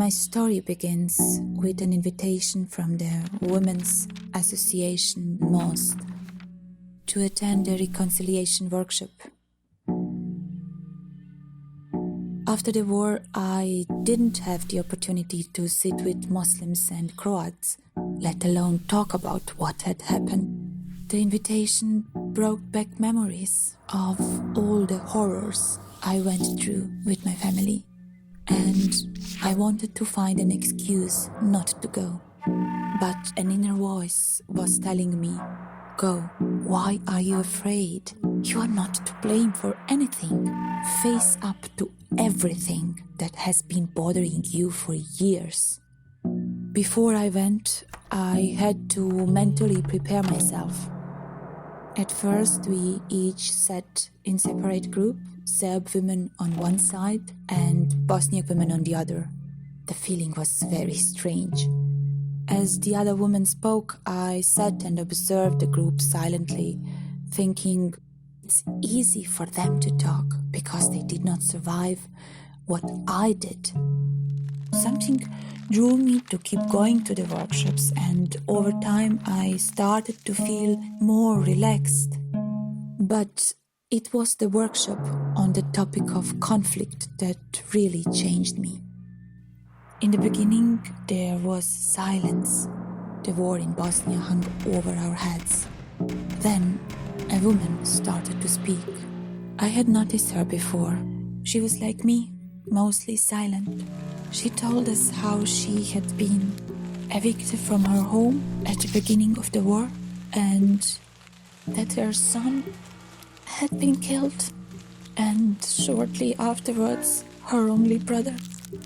My story begins with an invitation from the Women's Association Most to attend a reconciliation workshop. After the war, I didn't have the opportunity to sit with Muslims and Croats, let alone talk about what had happened. The invitation brought back memories of all the horrors I went through with my family, and I wanted to find an excuse not to go. But an inner voice was telling me, "Go. Why are you afraid? You are not to blame for anything. Face up to everything that has been bothering you for years." Before I went, I had to mentally prepare myself. At first, we each sat in separate groups, Serb women on one side and Bosniak women on the other. The feeling was very strange. As the other woman spoke, I sat and observed the group silently, thinking it's easy for them to talk because they did not survive what I did. Something drew me to keep going to the workshops, and over time I started to feel more relaxed. But it was the workshop on the topic of conflict that really changed me. In the beginning, there was silence. The war in Bosnia hung over our heads. Then, a woman started to speak. I had noticed her before. She was like me, mostly silent. She told us how she had been evicted from her home at the beginning of the war, and that her son had been killed, and shortly afterwards, her only brother.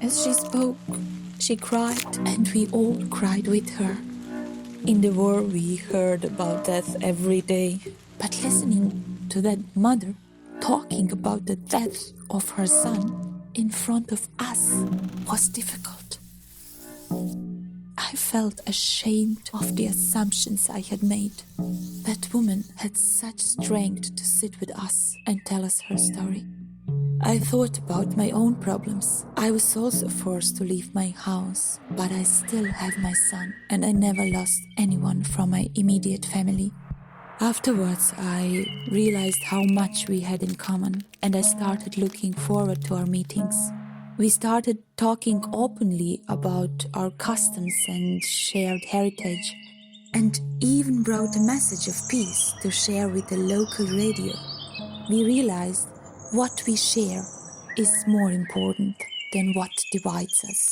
As she spoke, she cried, and we all cried with her. In the war, we heard about death every day, but listening to that mother talking about the death of her son in front of us was difficult. I felt ashamed of the assumptions I had made. That woman had such strength to sit with us and tell us her story. I thought about my own problems. I was also forced to leave my house, but I still have my son, and I never lost anyone from my immediate family. Afterwards, I realized how much we had in common, and I started looking forward to our meetings. We started talking openly about our customs and shared heritage, and even wrote a message of peace to share with the local radio. We realized what we share is more important than what divides us.